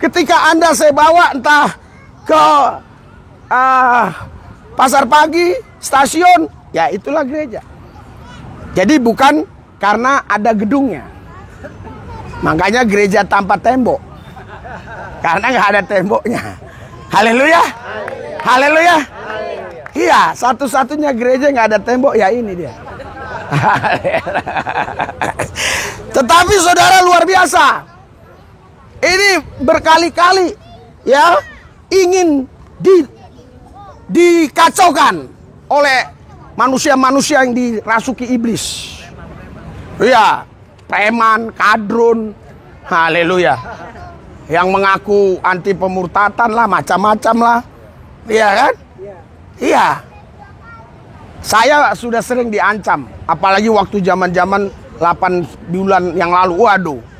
Ketika Anda saya bawa entah ke pasar pagi, stasiun, ya itulah gereja. Jadi bukan karena ada gedungnya. Makanya gereja tanpa tembok. Karena nggak ada temboknya. Haleluya. Haleluya. Iya, satu-satunya gereja nggak ada tembok ya ini dia. Tetapi saudara luar biasa. Ini berkali-kali ya ingin dikacaukan oleh manusia-manusia yang dirasuki iblis. Ya, preman, kadrun, haleluya. Yang mengaku anti pemurtatan lah, macam-macam lah. Iya kan? Iya. Saya sudah sering diancam, apalagi waktu zaman-zaman 8 bulan yang lalu. Waduh.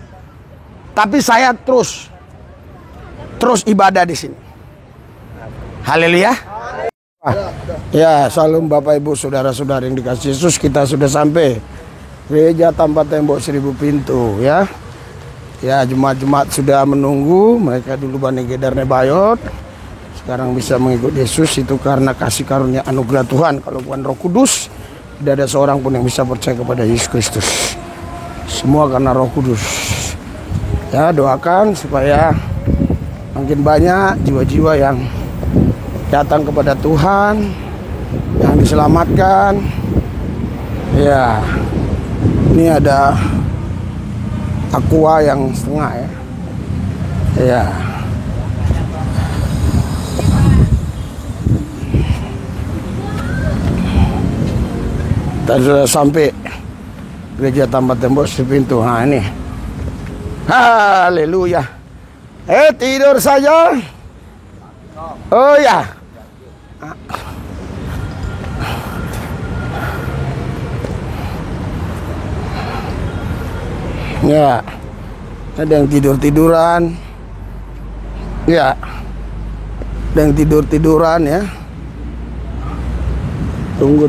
Tapi saya terus ibadah di sini. Haleluya. Ya, salam Bapak Ibu, saudara-saudara yang dikasih Yesus, kita sudah sampai gereja tanpa tembok 1000 pintu ya. Ya, jemaat-jemaat sudah menunggu, mereka dulu Bani Gedar Nebayot. Sekarang bisa mengikut Yesus itu karena kasih karunia anugerah Tuhan. Kalau bukan Roh Kudus, tidak ada seorang pun yang bisa percaya kepada Yesus Kristus. Semua karena Roh Kudus. Ya, doakan supaya makin banyak jiwa-jiwa yang datang kepada Tuhan, yang diselamatkan. Ya, ini ada aqua yang setengah ya. Ya. Tadi sudah sampai gereja tanpa tembok 10 pintu. Nah ini. Haleluya. Tidur saja. Oh ya. Ya. Ada yang tidur-tiduran. Ya. Ada yang tidur-tiduran ya. Tunggu.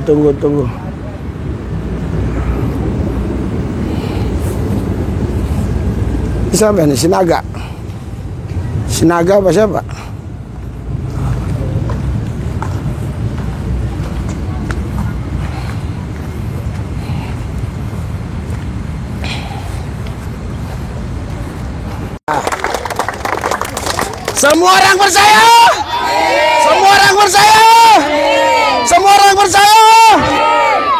Siapa ini? Sinaga. Sinaga apa siapa? Semua orang percaya? Semua orang percaya? Semua orang percaya?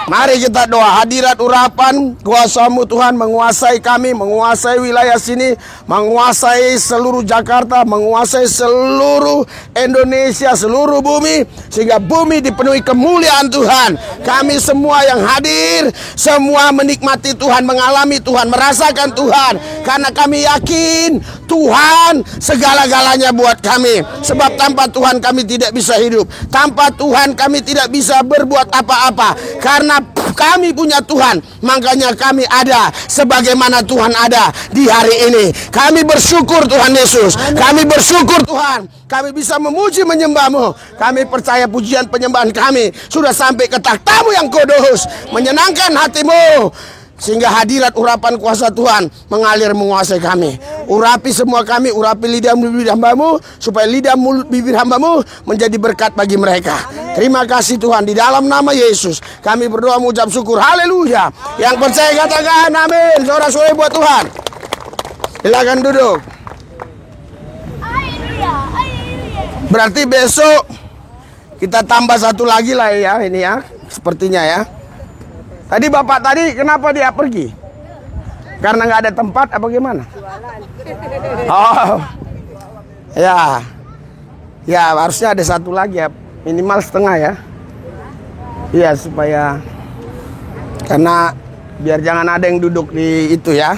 Mari kita doa, hadirat urapan kuasa-Mu Tuhan menguasai kami, menguasai wilayah sini, menguasai seluruh Jakarta, menguasai seluruh Indonesia, seluruh bumi, sehingga bumi dipenuhi kemuliaan Tuhan. Kami semua yang hadir, semua menikmati Tuhan, mengalami Tuhan, merasakan Tuhan, karena kami yakin Tuhan segala-galanya buat kami. Sebab tanpa Tuhan kami tidak bisa hidup, tanpa Tuhan kami tidak bisa berbuat apa-apa. Karena kami punya Tuhan, makanya kami ada sebagaimana Tuhan ada di hari ini. Kami bersyukur Tuhan Yesus. Kami bersyukur Tuhan, kami bisa memuji menyembah-Mu. Kami percaya pujian penyembahan kami sudah sampai ke takhta-Mu yang kudus, menyenangkan hati-Mu, sehingga hadirat urapan kuasa Tuhan mengalir menguasai kami. Urapi semua kami, urapi lidah bibir hamba-Mu, supaya lidah mulut bibir hamba-Mu menjadi berkat bagi mereka. Terima kasih Tuhan, di dalam nama Yesus kami berdoa mengucap syukur. Haleluya. Yang percaya katakan amin. Sorak-sorai buat Tuhan. Silakan duduk. Berarti besok kita tambah satu lagi lah ya, ini ya, sepertinya ya. Tadi Bapak tadi kenapa dia pergi? Karena nggak ada tempat apa gimana? Oh, ya, ya harusnya ada satu lagi ya, minimal setengah ya. Iya supaya, karena biar jangan ada yang duduk di itu ya.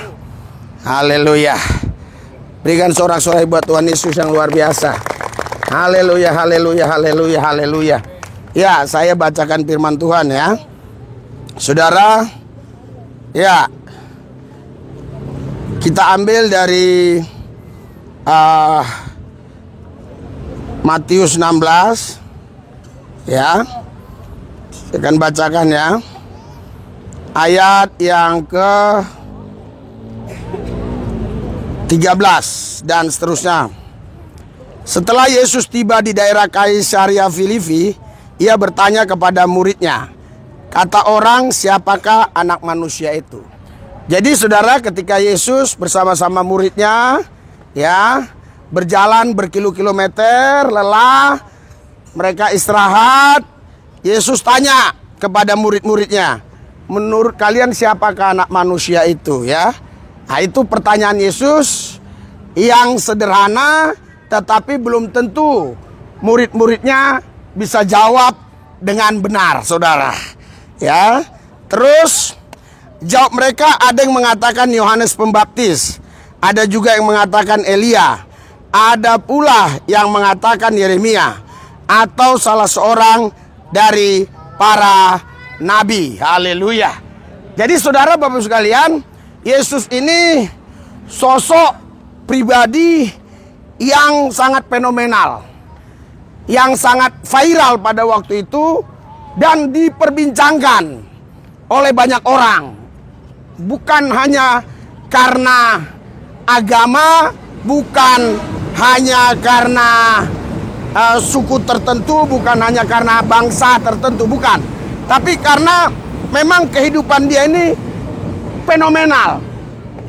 Haleluya. Berikan sorak-sorai buat Tuhan Yesus yang luar biasa. Haleluya, haleluya, haleluya, haleluya. Ya, saya bacakan firman Tuhan ya. Saudara, ya, kita ambil dari Matius 16, ya, saya akan bacakan ya, ayat yang ke 13 dan seterusnya. Setelah Yesus tiba di daerah Kaisaria Filipi, ia bertanya kepada muridnya, kata orang, siapakah anak manusia itu? Jadi saudara, ketika Yesus bersama-sama muridnya ya berjalan berkilo-kilometer, lelah, mereka istirahat, Yesus tanya kepada murid-muridnya, menurut kalian siapakah anak manusia itu ya? Nah, itu pertanyaan Yesus yang sederhana, tetapi belum tentu murid-muridnya bisa jawab dengan benar, saudara. Ya, terus jawab mereka, ada yang mengatakan Yohanes Pembaptis, ada juga yang mengatakan Elia, ada pula yang mengatakan Yeremia, atau salah seorang dari para nabi. Haleluya. Jadi saudara, Bapak sekalian, Yesus ini sosok pribadi yang sangat fenomenal, yang sangat viral pada waktu itu dan diperbincangkan oleh banyak orang. Bukan hanya karena agama, bukan hanya karena suku tertentu, bukan hanya karena bangsa tertentu, bukan. Tapi karena memang kehidupan dia ini fenomenal.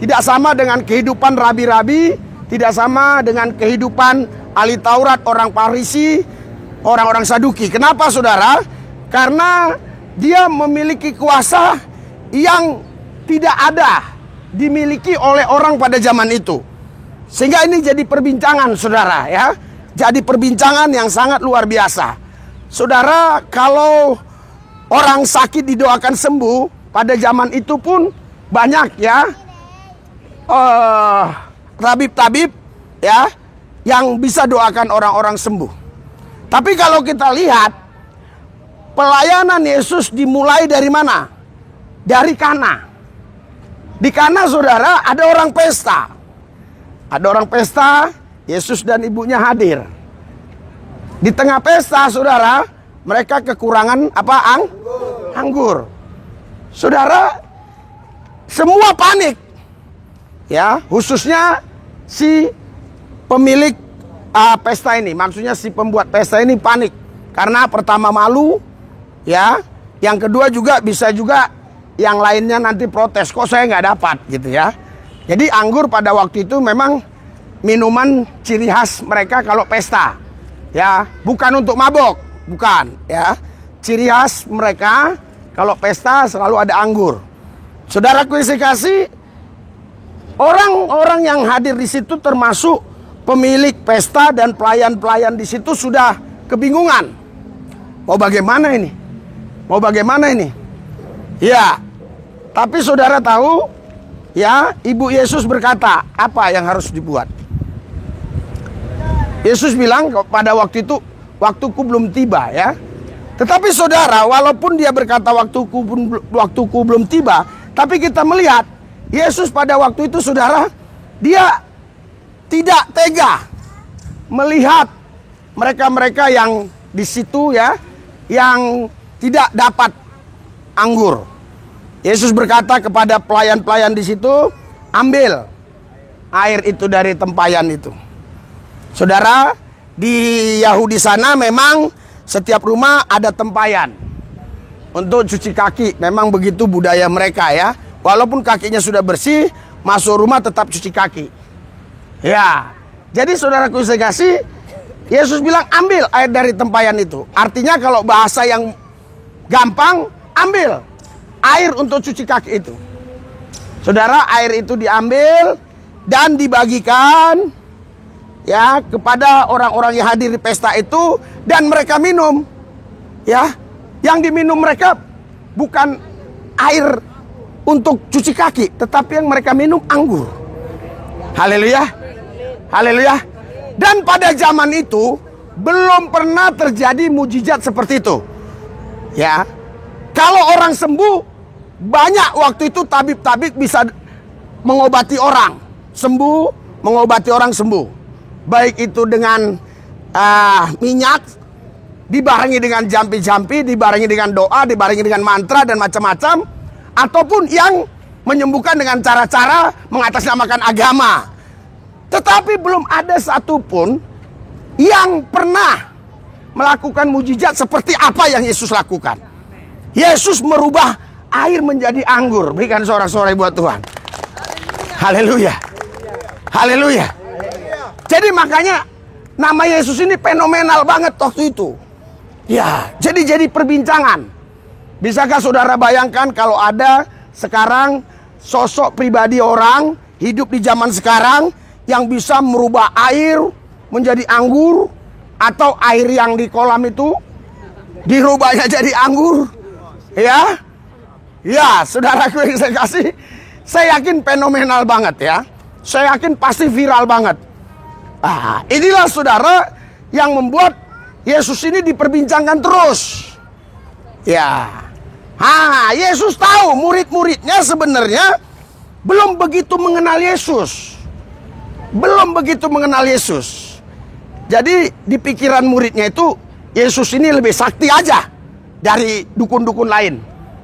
Tidak sama dengan kehidupan rabi-rabi, tidak sama dengan kehidupan ahli Taurat, orang Farisi, orang-orang Saduki. Kenapa saudara? Karena dia memiliki kuasa yang tidak ada dimiliki oleh orang pada zaman itu. Sehingga ini jadi perbincangan saudara ya. Jadi perbincangan yang sangat luar biasa. Saudara, kalau orang sakit didoakan sembuh, pada zaman itu pun banyak ya tabib-tabib ya yang bisa doakan orang-orang sembuh. Tapi kalau kita lihat, pelayanan Yesus dimulai dari mana? Dari Kana. Di Kana saudara, ada orang pesta. Ada orang pesta, Yesus dan ibunya hadir. Di tengah pesta saudara, mereka kekurangan apa? Anggur. Saudara, semua panik. Ya, khususnya si pemilik pesta ini, maksudnya si pembuat pesta ini panik karena pertama malu, ya, yang kedua juga bisa juga yang lainnya nanti protes, kok saya nggak dapat gitu ya. Jadi anggur pada waktu itu memang minuman ciri khas mereka kalau pesta, ya, bukan untuk mabok, bukan, ya. Ciri khas mereka kalau pesta selalu ada anggur. Saudaraku yang saya kasih, orang-orang yang hadir di situ termasuk pemilik pesta dan pelayan-pelayan di situ sudah kebingungan. Mau bagaimana ini? Mau bagaimana ini? Ya, tapi saudara tahu, ya, Ibu Yesus berkata, apa yang harus dibuat? Yesus bilang pada waktu itu, waktuku belum tiba, ya. Tetapi saudara, walaupun dia berkata waktuku belum tiba, tapi kita melihat Yesus pada waktu itu saudara, dia tidak tega melihat mereka-mereka yang di situ ya, yang tidak dapat anggur. Yesus berkata kepada pelayan-pelayan di situ, ambil air itu dari tempayan itu. Saudara, di Yahudi sana memang setiap rumah ada tempayan untuk cuci kaki. Memang begitu budaya mereka ya. Walaupun kakinya sudah bersih, masuk rumah tetap cuci kaki. Ya, jadi saudaraku saya kasih, Yesus bilang ambil air dari tempayan itu. Artinya kalau bahasa yang gampang, ambil air untuk cuci kaki itu. Saudara, air itu diambil dan dibagikan ya kepada orang-orang yang hadir di pesta itu dan mereka minum. Ya, yang diminum mereka bukan air untuk cuci kaki, tetapi yang mereka minum anggur. Haleluya. Haleluya. Dan pada zaman itu belum pernah terjadi mujizat seperti itu. Ya. Kalau orang sembuh, banyak waktu itu tabib-tabib bisa mengobati orang. Sembuh, mengobati orang sembuh. Baik itu dengan minyak, dibarengi dengan jampi-jampi, dibarengi dengan doa, dibarengi dengan mantra dan macam-macam. Ataupun yang menyembuhkan dengan cara-cara mengatasnamakan agama. Tetapi belum ada satupun yang pernah melakukan mujizat seperti apa yang Yesus lakukan. Yesus merubah air menjadi anggur. Berikan sorak-sorai buat Tuhan. Haleluya. Haleluya. Jadi makanya nama Yesus ini fenomenal banget waktu itu. Ya, jadi perbincangan. Bisakah saudara bayangkan kalau ada sekarang sosok pribadi orang hidup di zaman sekarang yang bisa merubah air menjadi anggur, atau air yang di kolam itu dirubahnya jadi anggur? Ya. Ya, saudaraku yang saya kasih, saya yakin fenomenal banget ya. Saya yakin pasti viral banget. Inilah saudara yang membuat Yesus ini diperbincangkan terus. Ya. Yesus tahu murid-muridnya sebenarnya belum begitu mengenal Yesus. Belum begitu mengenal Yesus. Jadi di pikiran muridnya itu Yesus ini lebih sakti aja dari dukun-dukun lain,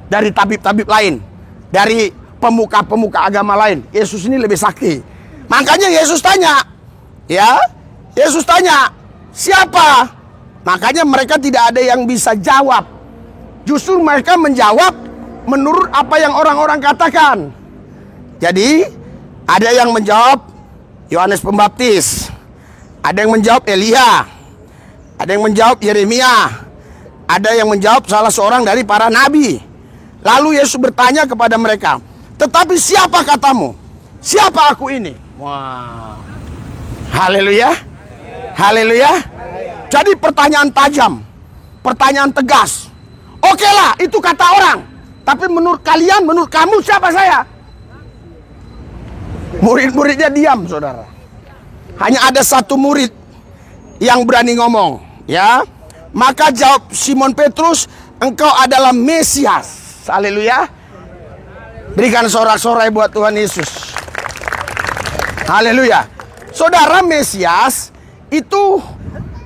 dari tabib-tabib lain, dari pemuka-pemuka agama lain. Yesus ini lebih sakti. Makanya Yesus tanya, ya, Yesus tanya, siapa? Makanya mereka tidak ada yang bisa jawab. Justru mereka menjawab menurut apa yang orang-orang katakan. Jadi ada yang menjawab Yohanes Pembaptis, ada yang menjawab Elia, ada yang menjawab Yeremia, ada yang menjawab salah seorang dari para nabi. Lalu Yesus bertanya kepada mereka, tetapi siapa katamu? Siapa aku ini? Wah, haleluya, haleluya. Jadi pertanyaan tajam, pertanyaan tegas. Oke lah, itu kata orang. Tapi menurut kalian, menurut kamu siapa saya? Murid-muridnya diam, saudara. Hanya ada satu murid yang berani ngomong, ya. Maka jawab Simon Petrus, engkau adalah Mesias. Haleluya. Berikan sorak-sorai buat Tuhan Yesus. Haleluya. Saudara, Mesias itu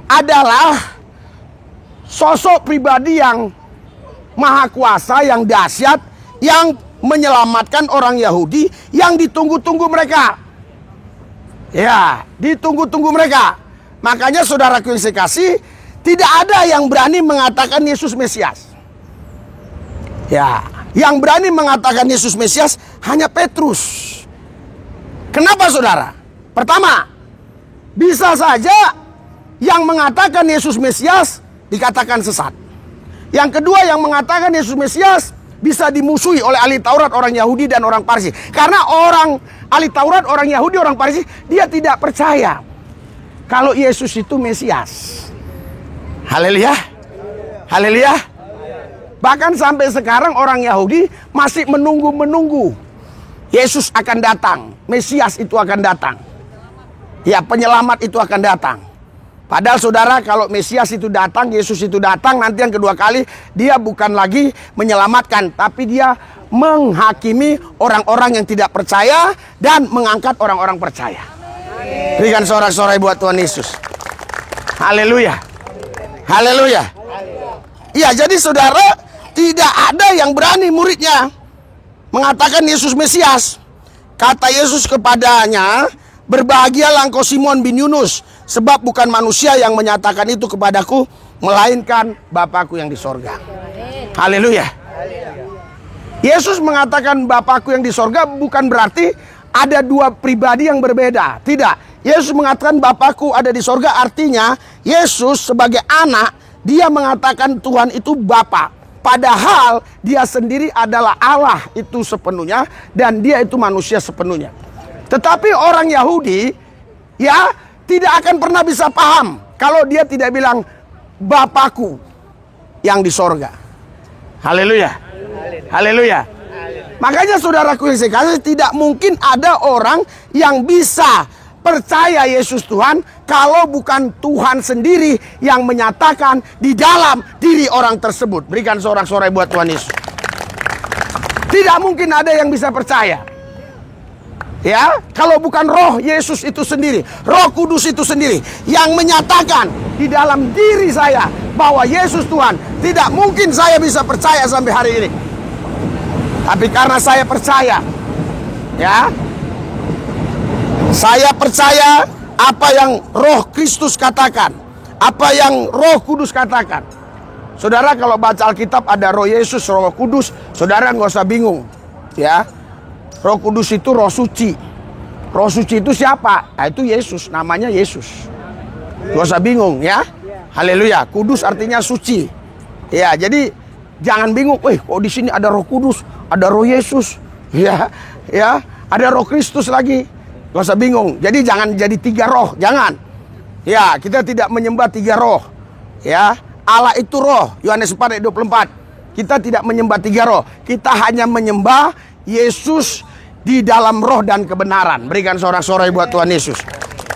adalah sosok pribadi yang maha kuasa, yang dahsyat, yang menyelamatkan orang Yahudi yang ditunggu-tunggu mereka. Ya, ditunggu-tunggu mereka. Makanya saudaraku yang saya kasih, tidak ada yang berani mengatakan Yesus Mesias. Ya, yang berani mengatakan Yesus Mesias hanya Petrus. Kenapa saudara? Pertama, bisa saja yang mengatakan Yesus Mesias dikatakan sesat. Yang kedua, yang mengatakan Yesus Mesias bisa dimusuhi oleh ahli Taurat, orang Yahudi dan orang Parsi. Karena orang ahli Taurat, orang Yahudi, orang Parsi, dia tidak percaya kalau Yesus itu Mesias. Haleluya. Haleluya. Bahkan sampai sekarang orang Yahudi masih menunggu Yesus akan datang, Mesias itu akan datang. Ya, penyelamat itu akan datang. Padahal saudara, kalau Mesias itu datang, Yesus itu datang, nanti yang kedua kali dia bukan lagi menyelamatkan, tapi dia menghakimi orang-orang yang tidak percaya dan mengangkat orang-orang percaya. Berikan sorak-sorai buat Tuhan Yesus. Haleluya. Haleluya. Iya, jadi saudara, tidak ada yang berani muridnya mengatakan Yesus Mesias. Kata Yesus kepadanya, berbahagialah engkau Simon bin Yunus, sebab bukan manusia yang menyatakan itu kepadaku, melainkan Bapakku yang di sorga. Haleluya. Yesus mengatakan Bapakku yang di sorga bukan berarti ada dua pribadi yang berbeda. Tidak. Yesus mengatakan Bapakku ada di sorga, artinya Yesus sebagai anak, dia mengatakan Tuhan itu Bapa. Padahal dia sendiri adalah Allah itu sepenuhnya, dan dia itu manusia sepenuhnya. Tetapi orang Yahudi, ya, tidak akan pernah bisa paham kalau dia tidak bilang Bapakku yang di sorga. Haleluya. Haleluya. Makanya saudaraku yang saya kasih, tidak mungkin ada orang yang bisa percaya Yesus Tuhan kalau bukan Tuhan sendiri yang menyatakan di dalam diri orang tersebut. Berikan sorak-sorai buat Tuhan Yesus. Tidak mungkin ada yang bisa percaya, ya, kalau bukan Roh Yesus itu sendiri, Roh Kudus itu sendiri yang menyatakan di dalam diri saya bahwa Yesus Tuhan. Tidak mungkin saya bisa percaya sampai hari ini. Tapi karena saya percaya, ya, saya percaya apa yang Roh Kristus katakan, apa yang Roh Kudus katakan. Saudara kalau baca Alkitab ada Roh Yesus, Roh Kudus, saudara nggak usah bingung, ya. Roh Kudus itu Roh Suci. Roh Suci itu siapa? Nah, itu Yesus, namanya Yesus. Nggak usah bingung, ya. Haleluya. Kudus artinya suci. Ya, jadi jangan bingung. Kok di sini ada Roh Kudus, ada Roh Yesus, ya, ada Roh Kristus lagi. Nggak usah bingung. Jadi jangan jadi 3 roh, jangan. Ya, kita tidak menyembah 3 roh, ya. Allah itu roh, Yohanes 4 ayat 24. Kita tidak menyembah 3 roh. Kita hanya menyembah Yesus di dalam roh dan kebenaran. Berikan sorak-sorai buat Tuhan Yesus.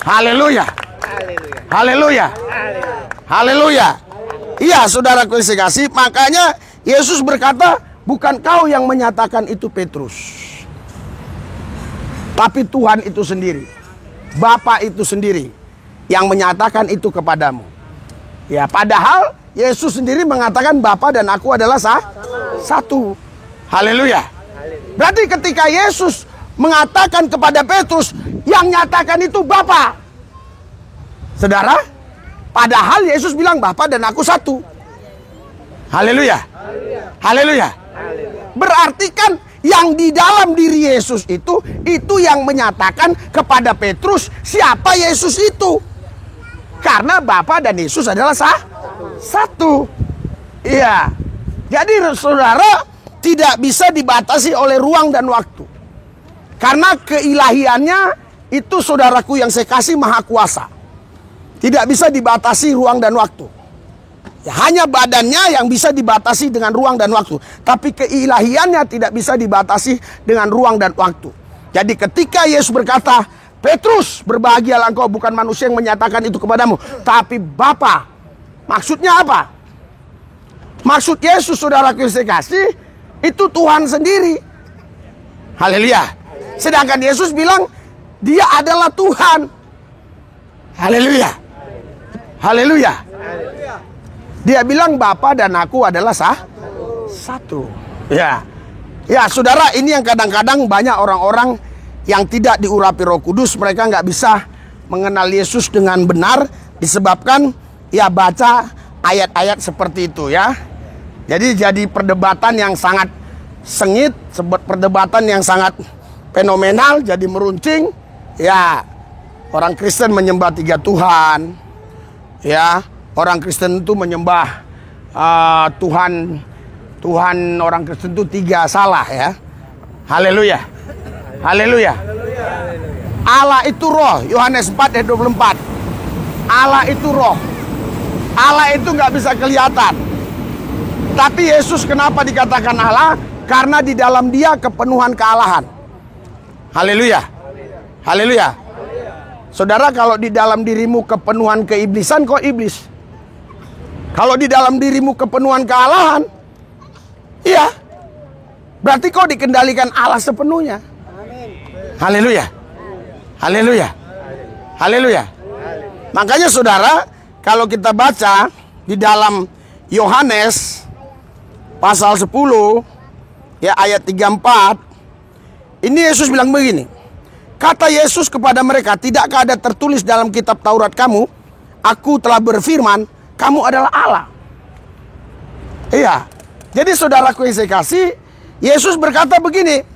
Haleluya. Haleluya. Haleluya. Iya, saudaraku yang sekasih, makanya Yesus berkata, bukan kau yang menyatakan itu Petrus, tapi Tuhan itu sendiri, Bapa itu sendiri yang menyatakan itu kepadamu. Ya, padahal Yesus sendiri mengatakan Bapa dan aku adalah satu. Haleluya. Berarti ketika Yesus mengatakan kepada Petrus, yang nyatakan itu Bapa. Saudara, padahal Yesus bilang Bapa dan aku satu. Haleluya. Haleluya. Berarti kan yang di dalam diri Yesus itu yang menyatakan kepada Petrus siapa Yesus itu. Karena Bapa dan Yesus adalah satu. Iya. Jadi saudara tidak bisa dibatasi oleh ruang dan waktu. Karena keilahiannya itu, saudaraku yang saya kasih, maha kuasa. Tidak bisa dibatasi ruang dan waktu. Ya, hanya badannya yang bisa dibatasi dengan ruang dan waktu. Tapi keilahiannya tidak bisa dibatasi dengan ruang dan waktu. Jadi ketika Yesus berkata, Petrus, berbahagialah engkau, bukan manusia yang menyatakan itu kepadamu, tapi Bapa. Maksudnya apa? Maksud Yesus, saudaraku yang saya kasih, itu Tuhan sendiri. Haleluya. Sedangkan Yesus bilang, dia adalah Tuhan. Haleluya. Haleluya. Dia bilang Bapa dan aku adalah satu. Ya. Ya, saudara, ini yang kadang-kadang banyak orang-orang yang tidak diurapi Roh Kudus, mereka nggak bisa mengenal Yesus dengan benar disebabkan ya baca ayat-ayat seperti itu, ya. Jadi perdebatan yang sangat sengit, perdebatan yang sangat fenomenal, jadi meruncing. Ya, orang Kristen menyembah 3 Tuhan. Ya, orang Kristen itu menyembah Tuhan orang Kristen itu 3 salah, ya. Haleluya. Haleluya. Allah itu roh, Yohanes 4 ayat 24. Allah itu roh. Allah itu nggak bisa kelihatan. Tapi Yesus kenapa dikatakan Allah? Karena di dalam dia kepenuhan kealahan. Haleluya. Haleluya. Saudara, kalau di dalam dirimu kepenuhan keiblisan, kok iblis? Kalau di dalam dirimu kepenuhan kealahan, iya, berarti kau dikendalikan Allah sepenuhnya. Haleluya. Haleluya. Haleluya. Makanya saudara, kalau kita baca di dalam Yohanes pasal 10 ya ayat 34, ini Yesus bilang begini. Kata Yesus kepada mereka, tidakkah ada tertulis dalam kitab Taurat kamu, aku telah berfirman, kamu adalah Allah. Iya. Jadi saudaraku yang saya kasih, Yesus berkata begini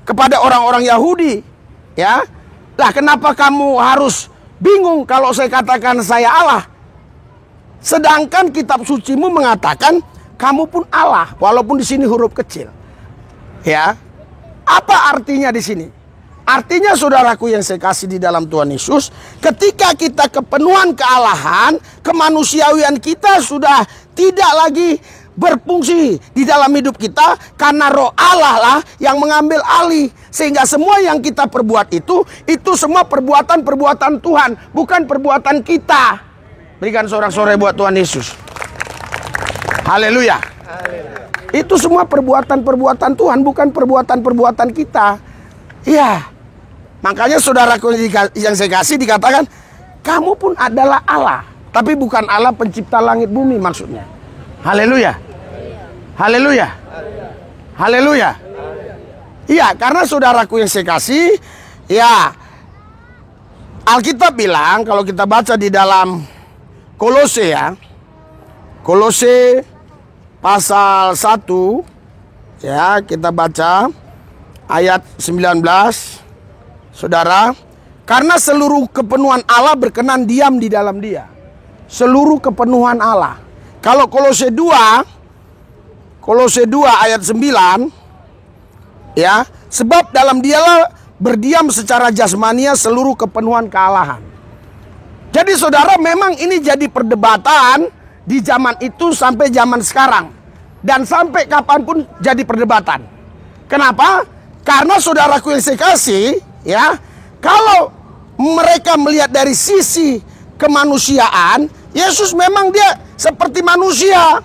kepada orang-orang Yahudi, ya. Lah kenapa kamu harus bingung kalau saya katakan saya Allah? Sedangkan kitab sucimu mengatakan kamu pun Allah, walaupun di sini huruf kecil. Ya. Apa artinya di sini? Artinya saudaraku yang saya kasih di dalam Tuhan Yesus, ketika kita kepenuhan kealahan, kemanusiawian kita sudah tidak lagi berfungsi di dalam hidup kita, karena roh Allah lah yang mengambil alih. Sehingga semua yang kita perbuat itu semua perbuatan-perbuatan Tuhan, bukan perbuatan kita. Berikan sorak-sorai buat Tuhan Yesus. Haleluya. Itu semua perbuatan-perbuatan Tuhan, bukan perbuatan-perbuatan kita. Iya. Makanya saudaraku yang saya kasih dikatakan, kamu pun adalah Allah. Tapi bukan Allah pencipta langit bumi maksudnya. Haleluya. Haleluya. Haleluya. Iya, karena saudaraku yang saya kasih, ya, Alkitab bilang, kalau kita baca di dalam Kolose ya, Kolose pasal 1 ya, kita baca ayat 19. Saudara, karena seluruh kepenuhan Allah berkenan diam di dalam dia. Seluruh kepenuhan Allah. Kalau Kolose 2 ayat 9 ya, sebab dalam dialah berdiam secara jasmania seluruh kepenuhan kealahan. Jadi saudara, memang ini jadi perdebatan di zaman itu sampai zaman sekarang. Dan sampai kapanpun jadi perdebatan. Kenapa? Karena saudaraku yang saya kasih, ya, kalau mereka melihat dari sisi kemanusiaan, Yesus memang dia seperti manusia.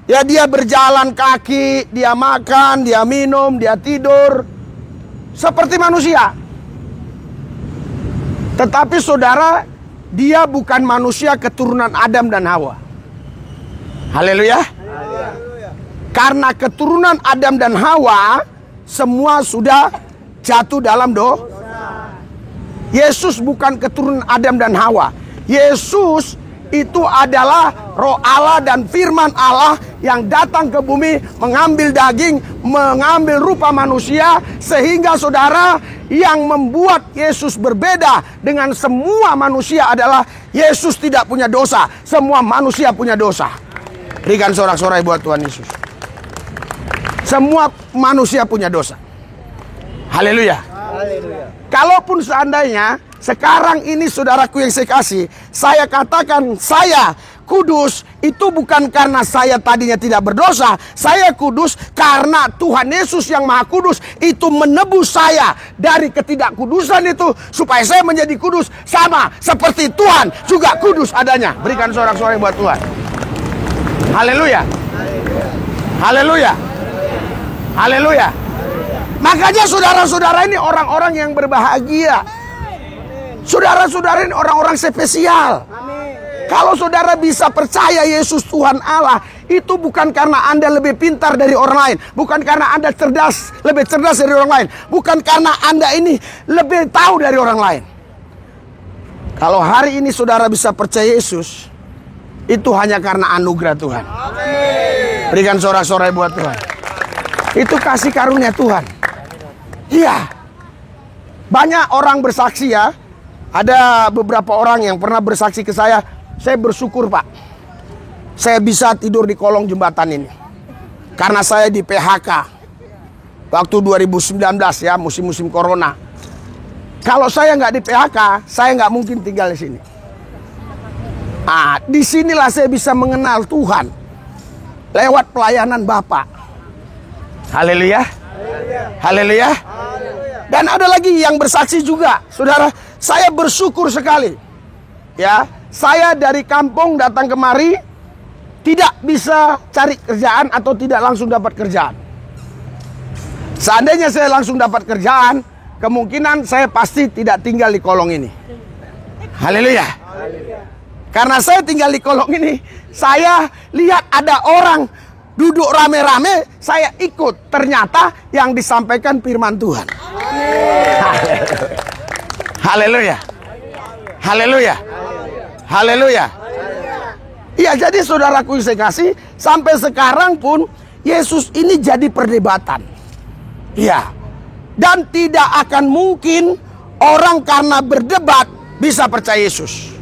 Ya, dia berjalan kaki, dia makan, dia minum, dia tidur. Seperti manusia. Tetapi saudara, dia bukan manusia keturunan Adam dan Hawa. Haleluya. Karena keturunan Adam dan Hawa semua sudah jatuh dalam dosa. Yesus bukan keturunan Adam dan Hawa. Yesus itu adalah Roh Allah dan firman Allah yang datang ke bumi, mengambil daging, mengambil rupa manusia. Sehingga saudara, yang membuat Yesus berbeda dengan semua manusia adalah Yesus tidak punya dosa. Semua manusia punya dosa. Berikan sorak-sorai buat Tuhan Yesus. Semua manusia punya dosa. Haleluya. Kalaupun seandainya sekarang ini saudaraku yang saya kasih, saya katakan saya kudus, itu bukan karena saya tadinya tidak berdosa. Saya kudus karena Tuhan Yesus yang Maha Kudus itu menebus saya dari ketidakkudusan itu, supaya saya menjadi kudus sama seperti Tuhan juga kudus adanya. Berikan sorak-sorai buat Tuhan. Haleluya. Haleluya. Haleluya. Makanya saudara-saudara ini orang-orang yang berbahagia. Saudara-saudara ini orang-orang spesial. Kalau saudara bisa percaya Yesus Tuhan Allah, itu bukan karena Anda lebih pintar dari orang lain, bukan karena Anda cerdas, lebih cerdas dari orang lain, bukan karena Anda ini lebih tahu dari orang lain. Kalau hari ini saudara bisa percaya Yesus, itu hanya karena anugerah Tuhan. Berikan sorak-sorai buat Tuhan. Itu kasih karunia Tuhan. Iya. Banyak orang bersaksi ya. Ada beberapa orang yang pernah bersaksi ke saya bersyukur Pak, saya bisa tidur di kolong jembatan ini. Karena saya di PHK waktu 2019 ya, musim-musim corona. Kalau saya nggak di PHK, saya nggak mungkin tinggal di sini. Disinilah saya bisa mengenal Tuhan lewat pelayanan Bapak. Haleluya. Haleluya. Dan ada lagi yang bersaksi juga, saudara. Saya bersyukur sekali. Ya, saya dari kampung datang kemari tidak bisa cari kerjaan atau tidak langsung dapat kerjaan. Seandainya saya langsung dapat kerjaan, kemungkinan saya pasti tidak tinggal di kolong ini. Haleluya. Karena saya tinggal di kolong ini, saya lihat ada orang duduk rame-rame, saya ikut. Ternyata yang disampaikan firman Tuhan. Haleluya. Haleluya. Haleluya. Iya, jadi saudaraku yang saya kasih, sampai sekarang pun Yesus ini jadi perdebatan. Iya. Dan tidak akan mungkin orang karena berdebat bisa percaya Yesus.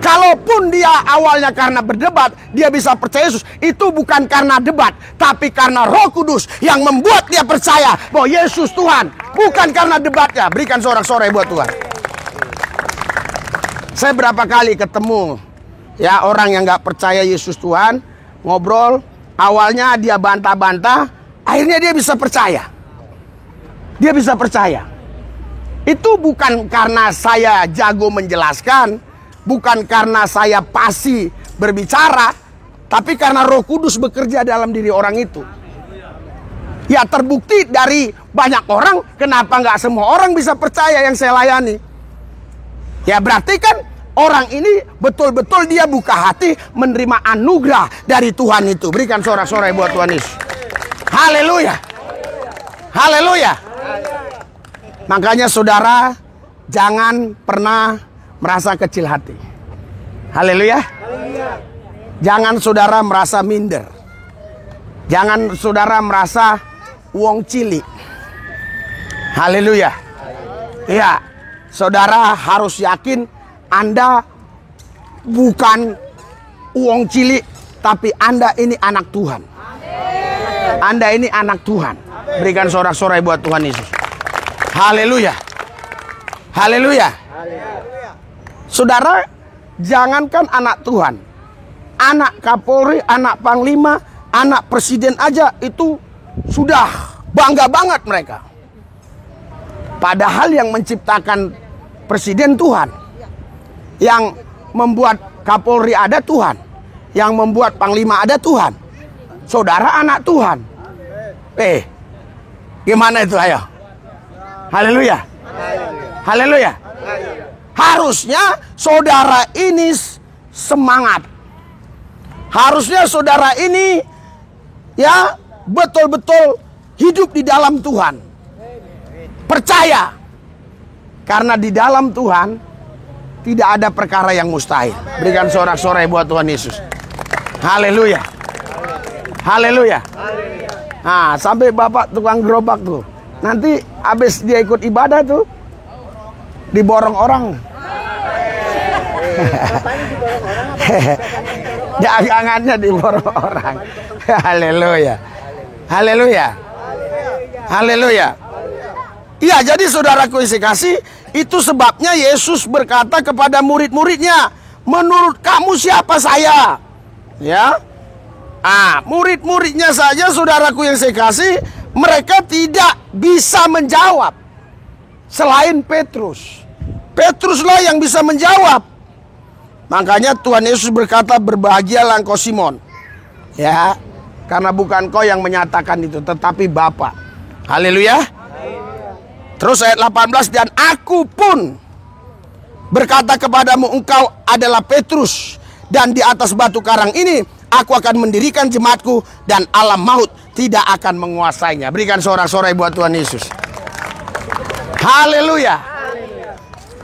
Kalaupun dia awalnya karena berdebat, dia bisa percaya Yesus, itu bukan karena debat, tapi karena Roh Kudus yang membuat dia percaya bahwa Yesus Tuhan, bukan karena debatnya. Berikan sorak-sorai buat Tuhan. Saya berapa kali ketemu ya orang yang gak percaya Yesus Tuhan, ngobrol, awalnya dia bantah-bantah, akhirnya dia bisa percaya. Dia bisa percaya. Itu bukan karena saya jago menjelaskan, bukan karena saya pasti berbicara, tapi karena Roh Kudus bekerja dalam diri orang itu. Ya, terbukti dari banyak orang, kenapa nggak semua orang bisa percaya yang saya layani. Ya, berarti kan orang ini betul-betul dia buka hati menerima anugerah dari Tuhan itu. Berikan sorak-sorai buat Tuhan Yesus. Haleluya. Haleluya. Makanya saudara, jangan pernah merasa kecil hati. Haleluya. Jangan saudara merasa minder. Jangan saudara merasa wong cilik. Haleluya. Ya, saudara harus yakin Anda bukan wong cilik, tapi Anda ini anak Tuhan. Anda ini anak Tuhan. Berikan sorak-sorai buat Tuhan Yesus. Haleluya. Haleluya. Saudara, jangankan anak Tuhan, anak Kapolri, anak Panglima, anak Presiden aja itu sudah bangga banget mereka. Padahal yang menciptakan Presiden Tuhan, yang membuat Kapolri ada Tuhan, yang membuat Panglima ada Tuhan. Saudara anak Tuhan. Gimana itu, ayo? Haleluya. Haleluya. Harusnya saudara ini semangat. Harusnya saudara ini ya betul-betul hidup di dalam Tuhan. Percaya. Karena di dalam Tuhan tidak ada perkara yang mustahil. Berikan sorak-sorai buat Tuhan Yesus. Haleluya. Haleluya. Nah, sampai bapak tukang gerobak tuh, nanti habis dia ikut ibadah tuh diborong orang. Dagangannya diborong orang. Haleluya. Haleluya. Haleluya. Iya, jadi saudaraku isi kasih, itu sebabnya Yesus berkata kepada murid-muridnya, menurut kamu siapa saya? Ya. Murid-muridnya saja saudaraku yang saya kasih, mereka tidak bisa menjawab selain Petrus. Petruslah yang bisa menjawab. Makanya Tuhan Yesus berkata, berbahagialah engkau Simon. Ya, karena bukan kau yang menyatakan itu, tetapi Bapa. Haleluya. Terus ayat 18, dan aku pun berkata kepadamu, engkau adalah Petrus, dan di atas batu karang ini aku akan mendirikan jemaatku, dan alam maut tidak akan menguasainya. Berikan sorak-sorai buat Tuhan Yesus. Haleluya.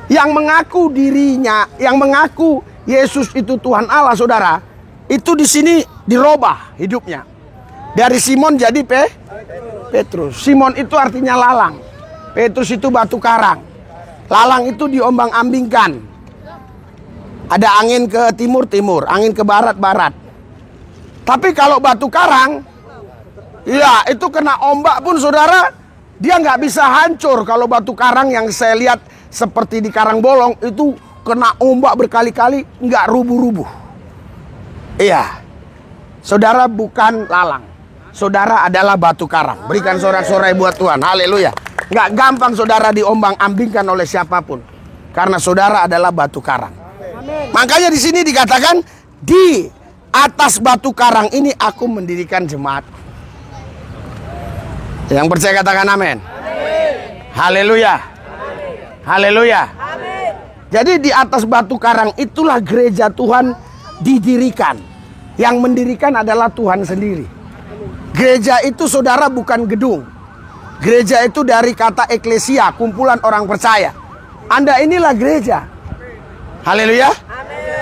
Yang mengaku dirinya, yang mengaku Yesus itu Tuhan Allah, saudara, itu di sini dirubah hidupnya. Dari Simon jadi Petrus. Simon itu artinya lalang. Petrus itu batu karang. Lalang itu diombang-ambingkan. Ada angin ke timur-timur, angin ke barat-barat. Tapi kalau batu karang, ya itu kena ombak pun saudara, dia nggak bisa hancur. Kalau batu karang yang saya lihat seperti di Karangbolong, itu kena ombak berkali-kali, nggak rubuh-rubuh. Iya, saudara bukan lalang. Saudara adalah batu karang. Berikan sorak-sorai buat Tuhan. Haleluya. Nggak gampang saudara diombang-ambingkan oleh siapapun. Karena saudara adalah batu karang. Makanya di sini dikatakan, di atas batu karang ini aku mendirikan jemaat. Yang percaya katakan amin. Haleluya. Haleluya. Jadi di atas batu karang itulah gereja Tuhan didirikan. Yang mendirikan adalah Tuhan sendiri. Gereja itu saudara bukan gedung. Gereja itu dari kata eklesia, kumpulan orang percaya. Anda inilah gereja. Haleluya.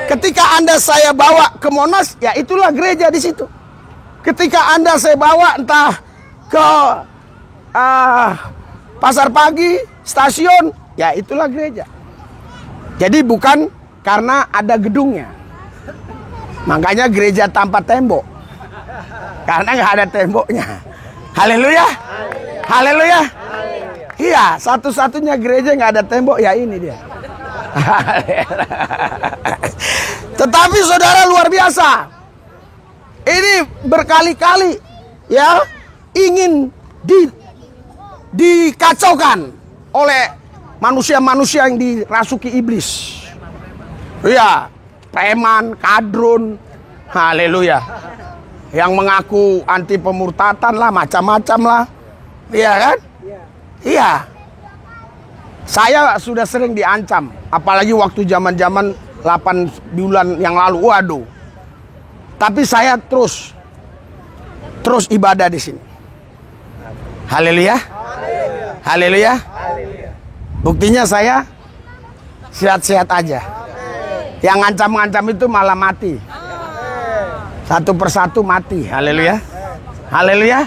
Ketika Anda saya bawa ke Monas, ya itulah gereja di situ. Ketika Anda saya bawa entah ke pasar pagi, stasiun, ya itulah gereja. Jadi bukan karena ada gedungnya. Makanya gereja tanpa tembok. Karena nggak ada temboknya. Haleluya. Haleluya. Iya, satu-satunya gereja nggak ada tembok ya ini dia. Tetapi saudara luar biasa. Ini berkali-kali ya ingin dikacaukan oleh manusia-manusia yang dirasuki iblis. Iya, preman, kadrun. Haleluya. Yang mengaku anti pemurtatan lah, macam-macam lah. Iya kan? Iya. Saya sudah sering diancam, apalagi waktu zaman-zaman 8 bulan yang lalu. Waduh. Tapi saya terus ibadah di sini. Haleluya. Haleluya. Buktinya saya sehat-sehat aja. Yang ngancam-ngancam itu malah mati. Satu persatu mati. Haleluya. Haleluya.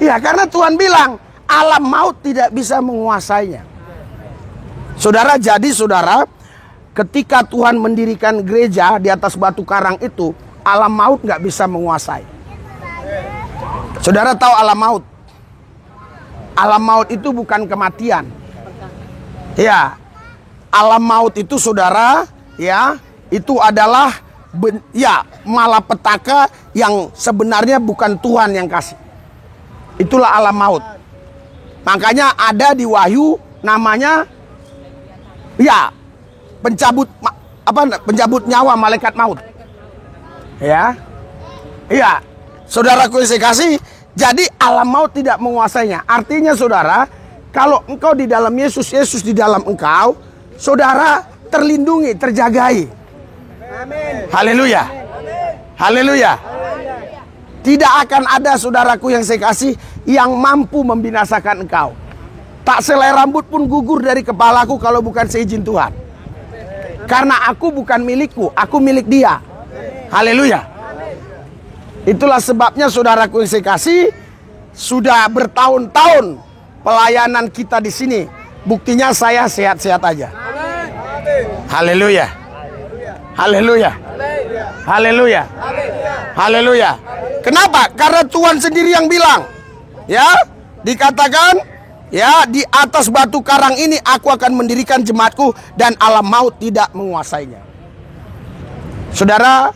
Iya, karena Tuhan bilang alam maut tidak bisa menguasainya. Saudara, jadi saudara, ketika Tuhan mendirikan gereja di atas batu karang itu, alam maut nggak bisa menguasai. Saudara tahu alam maut? Alam maut itu bukan kematian. Ya, alam maut itu saudara, ya, itu adalah malapetaka yang sebenarnya bukan Tuhan yang kasih. Itulah alam maut. Makanya ada di Wahyu namanya pencabut nyawa, malaikat maut. Ya. Iya. Saudaraku yang saya kasih, jadi alam maut tidak menguasainya. Artinya saudara, kalau engkau di dalam Yesus, Yesus di dalam engkau, saudara terlindungi, terjagai. Amin. Haleluya. Haleluya. Tidak akan ada saudaraku yang saya kasih yang mampu membinasakan engkau. Tak selai rambut pun gugur dari kepalaku kalau bukan seizin Tuhan. Karena aku bukan milikku, aku milik Dia. Haleluya. Itulah sebabnya saudaraku yang saya kasih, sudah bertahun-tahun pelayanan kita di sini. Buktinya saya sehat-sehat aja. Haleluya. Haleluya. Haleluya. Haleluya. Kenapa? Karena Tuhan sendiri yang bilang. Ya, dikatakan, ya, di atas batu karang ini aku akan mendirikan jemaatku dan alam maut tidak menguasainya. Saudara,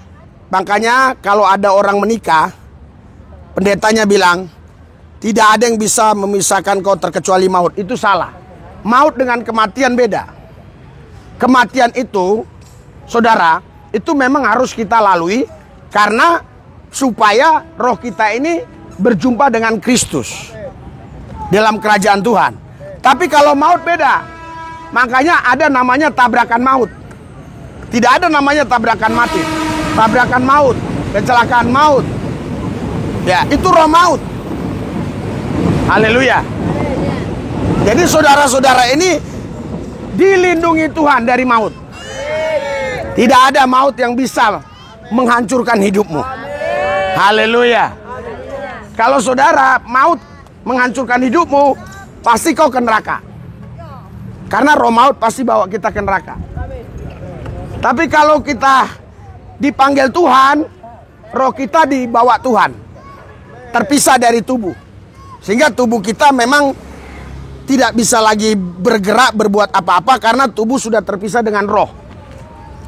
makanya kalau ada orang menikah, pendetanya bilang, tidak ada yang bisa memisahkan kau terkecuali maut. Itu salah. Maut dengan kematian beda. Kematian itu, saudara, itu memang harus kita lalui karena supaya roh kita ini berjumpa dengan Kristus dalam kerajaan Tuhan. Tapi kalau maut beda. Makanya ada namanya tabrakan maut. Tidak ada namanya tabrakan mati. Tabrakan maut, kecelakaan maut. Ya, itu roh maut. Haleluya. Jadi saudara-saudara ini dilindungi Tuhan dari maut. Tidak ada maut yang bisa menghancurkan hidupmu. Haleluya. Kalau saudara maut menghancurkan hidupmu, pasti kau ke neraka. Karena roh maut pasti bawa kita ke neraka. Tapi kalau kita dipanggil Tuhan, roh kita dibawa Tuhan, terpisah dari tubuh. Sehingga tubuh kita memang tidak bisa lagi bergerak, berbuat apa-apa karena tubuh sudah terpisah dengan roh.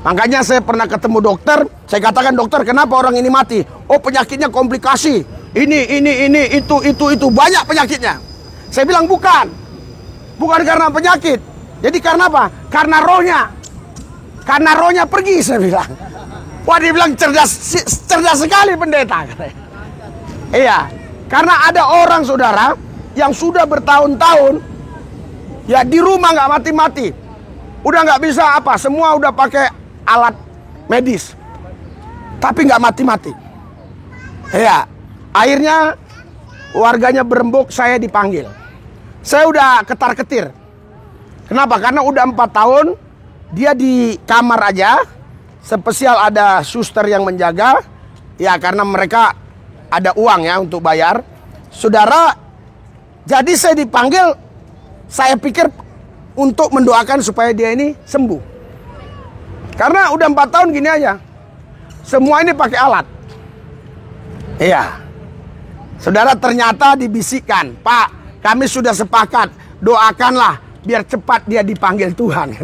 Makanya saya pernah ketemu dokter, saya katakan, dokter, kenapa orang ini mati? Oh, penyakitnya komplikasi. Ini, itu, banyak penyakitnya. Saya bilang bukan karena penyakit. Jadi karena apa? Karena rohnya pergi, saya bilang. Wah, dia bilang cerdas sekali pendeta. Iya, karena ada orang saudara yang sudah bertahun-tahun ya di rumah nggak mati-mati, udah nggak bisa apa, semua udah pakai alat medis, tapi nggak mati-mati. Ya, akhirnya warganya berembuk, saya dipanggil. Saya udah ketar-ketir. Kenapa? Karena udah 4 tahun dia di kamar aja, spesial ada suster yang menjaga. Ya, karena mereka ada uang ya untuk bayar. Saudara, jadi saya dipanggil, saya pikir untuk mendoakan supaya dia ini sembuh. Karena udah 4 tahun gini aja. Semua ini pakai alat. Iya. Saudara, ternyata dibisikkan, Pak, kami sudah sepakat, doakanlah biar cepat dia dipanggil Tuhan.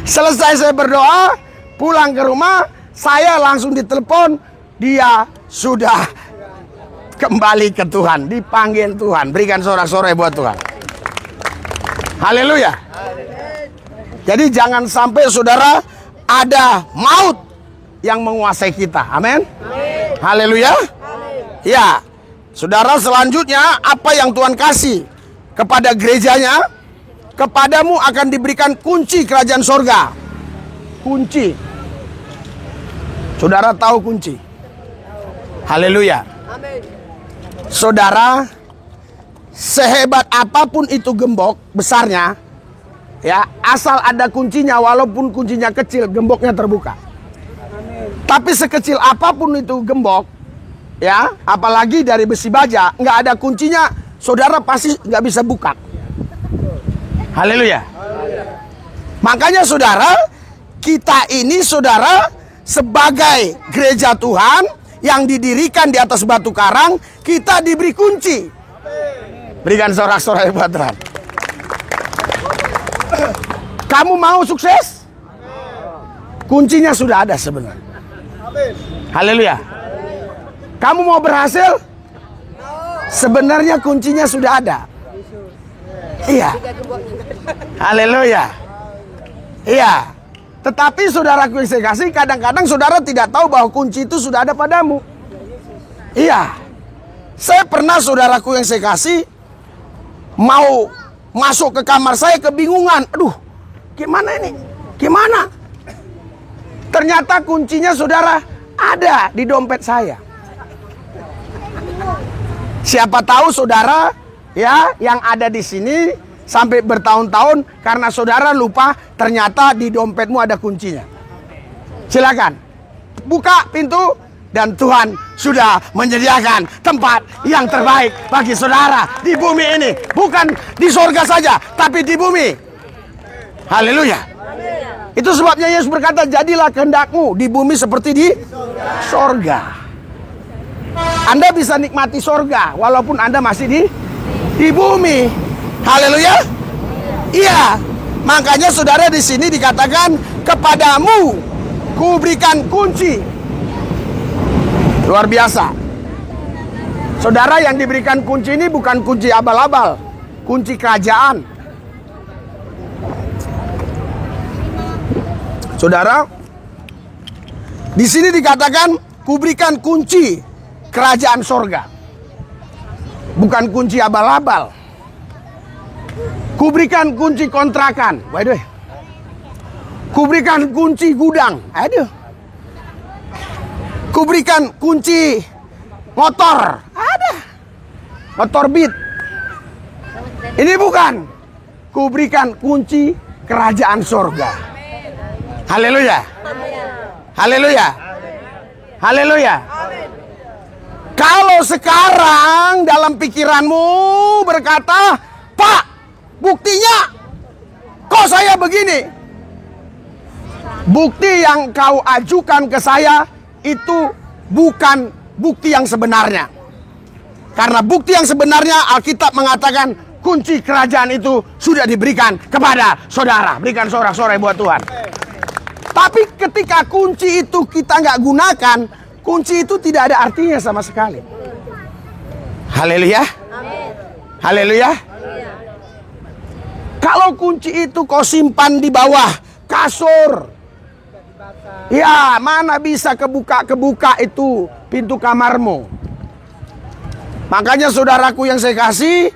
Selesai saya berdoa, pulang ke rumah, saya langsung ditelepon, dia sudah kembali ke Tuhan, dipanggil Tuhan. Berikan sorak-sorai buat Tuhan. Haleluya. Jadi jangan sampai saudara ada maut yang menguasai kita. Amin. Haleluya. Ya, saudara, selanjutnya apa yang Tuhan kasih kepada gerejanya? Kepadamu akan diberikan kunci kerajaan sorga. Kunci. Saudara tahu kunci? Haleluya. Saudara, sehebat apapun itu gembok besarnya, Ya, asal ada kuncinya, walaupun kuncinya kecil, gemboknya terbuka. Tapi sekecil apapun itu gembok, ya, apalagi dari besi baja, nggak ada kuncinya, saudara pasti nggak bisa buka. Haleluya. Makanya saudara, kita ini saudara sebagai gereja Tuhan yang didirikan di atas batu karang, kita diberi kunci. Berikan sorak-sorai buat Tuhan. Kamu mau sukses? Kuncinya sudah ada sebenarnya. Haleluya. Kamu mau berhasil? Sebenarnya kuncinya sudah ada. Iya. Haleluya. Iya. Tetapi saudaraku yang saya kasih, kadang-kadang saudara tidak tahu bahwa kunci itu sudah ada padamu. Iya. Saya pernah, saudaraku yang saya kasih, mau masuk ke kamar saya kebingungan. Aduh, gimana ini? Gimana? Ternyata kuncinya saudara ada di dompet saya. Siapa tahu saudara ya yang ada di sini sampai bertahun-tahun karena saudara lupa ternyata di dompetmu ada kuncinya. Silakan buka pintu dan Tuhan sudah menyediakan tempat yang terbaik bagi saudara di bumi ini, bukan di sorga saja tapi di bumi. Haleluya. Itu sebabnya Yesus berkata, jadilah kehendakmu di bumi seperti di sorga. Anda bisa nikmati sorga walaupun Anda masih di bumi. Haleluya. Iya. Makanya saudara di sini dikatakan, kepadamu kuberikan kunci. Luar biasa. Saudara, yang diberikan kunci ini bukan kunci abal-abal, kunci kerajaan. Saudara, di sini dikatakan kuberikan kunci kerajaan sorga. Bukan kunci abal-abal. Kuberikan kunci kontrakan. Waduh. Kuberikan kunci gudang. Aduh. Kuberikan kunci motor. Ada. Motor Beat. Ini bukan. Kuberikan kunci kerajaan sorga. Haleluya. Haleluya. Haleluya. Kalau sekarang dalam pikiranmu berkata, Pak, buktinya kok saya begini? Bukti yang kau ajukan ke saya itu bukan bukti yang sebenarnya. Karena bukti yang sebenarnya Alkitab mengatakan kunci kerajaan itu sudah diberikan kepada saudara. Berikan sorak-sorai buat Tuhan. Tapi ketika kunci itu kita nggak gunakan, kunci itu tidak ada artinya sama sekali. Haleluya. Haleluya. Kalau kunci itu kau simpan di bawah kasur, ya mana bisa kebuka itu pintu kamarmu. Makanya saudaraku yang saya kasih,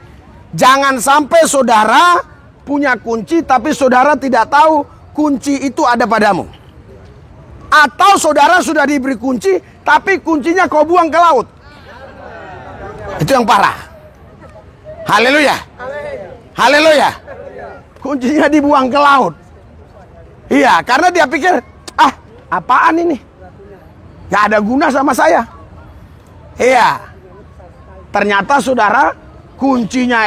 jangan sampai saudara punya kunci tapi saudara tidak tahu kunci itu ada padamu. Atau saudara sudah diberi kunci tapi kuncinya kau buang ke laut. Itu yang parah. Haleluya. Haleluya. Kuncinya dibuang ke laut. Iya, karena dia pikir, apaan ini? Gak ada guna sama saya. Iya. Ternyata saudara, kuncinya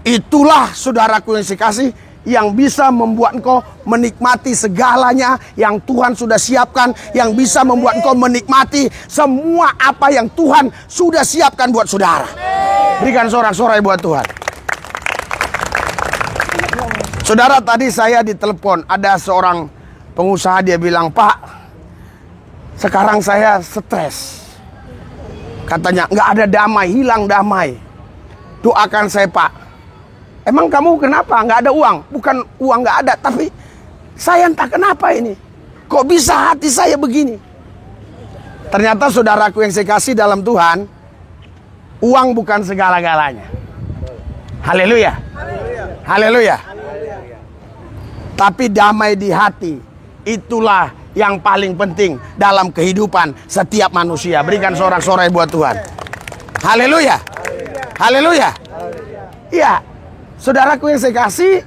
itulah saudaraku yang saya kasih, yang bisa membuat engkau menikmati segalanya yang Tuhan sudah siapkan, yang bisa membuat engkau menikmati semua apa yang Tuhan sudah siapkan buat saudara. Berikan sorak-sorai buat Tuhan. Saudara, tadi saya ditelepon, ada seorang pengusaha, dia bilang, Pak, sekarang saya stres. Katanya nggak ada damai, hilang damai. Doakan saya, Pak. Emang kamu kenapa? Nggak ada uang? Bukan uang nggak ada, tapi saya entah kenapa ini. Kok bisa hati saya begini? Ternyata saudaraku yang saya kasih dalam Tuhan, uang bukan segala-galanya. Haleluya. Haleluya. Tapi damai di hati, itulah yang paling penting dalam kehidupan setiap manusia. Berikan sorak-sorai buat Tuhan. Haleluya. Haleluya. Iya. Saudaraku yang saya kasih,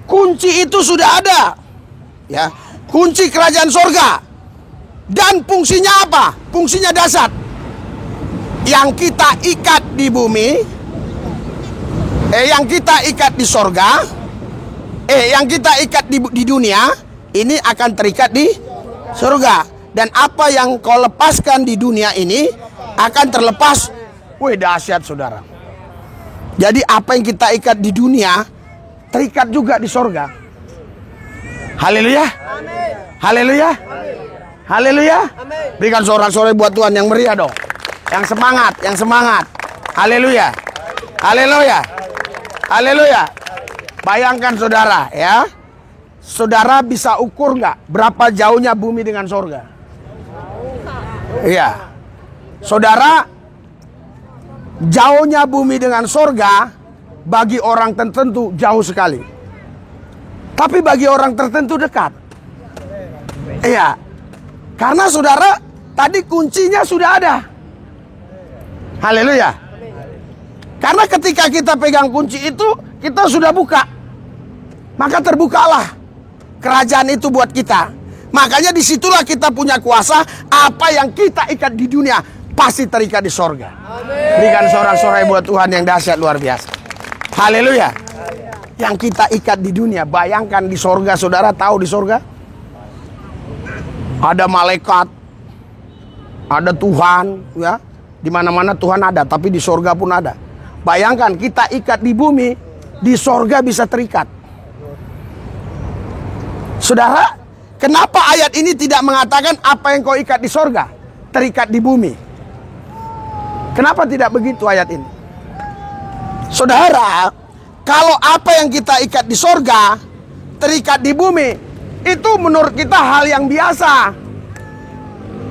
kunci itu sudah ada. Ya, kunci kerajaan sorga. Dan fungsinya apa? Fungsinya dasar. Yang kita ikat di bumi, yang kita ikat di sorga, yang kita ikat di dunia, ini akan terikat di sorga. Dan apa yang kau lepaskan di dunia ini akan terlepas. Wih, dahsyat saudara. Jadi apa yang kita ikat di dunia terikat juga di sorga. Haleluya. Haleluya. Haleluya. Berikan sorak-sorai buat Tuhan yang meriah dong. Yang semangat, yang semangat. Haleluya. Haleluya. Haleluya. Bayangkan saudara ya. Saudara bisa ukur nggak berapa jauhnya bumi dengan sorga? Iya. Saudara, jauhnya bumi dengan sorga bagi orang tertentu jauh sekali. Tapi bagi orang tertentu dekat. Iya. Karena saudara, tadi kuncinya sudah ada. Haleluya. Karena ketika kita pegang kunci itu, kita sudah buka. Maka terbukalah kerajaan itu buat kita. Makanya disitulah kita punya kuasa. Apa yang kita ikat di dunia pasti terikat di sorga. Berikan sorak-sorai buat Tuhan yang dahsyat luar biasa. Haleluya. Yang kita ikat di dunia, bayangkan di sorga. Saudara tahu di sorga ada malaikat, ada Tuhan, ya. Di mana-mana Tuhan ada, tapi di sorga pun ada. Bayangkan kita ikat di bumi, di sorga bisa terikat. Saudara, kenapa ayat ini tidak mengatakan apa yang kau ikat di sorga terikat di bumi? Kenapa tidak begitu ayat ini? Saudara, kalau apa yang kita ikat di sorga terikat di bumi, itu menurut kita hal yang biasa.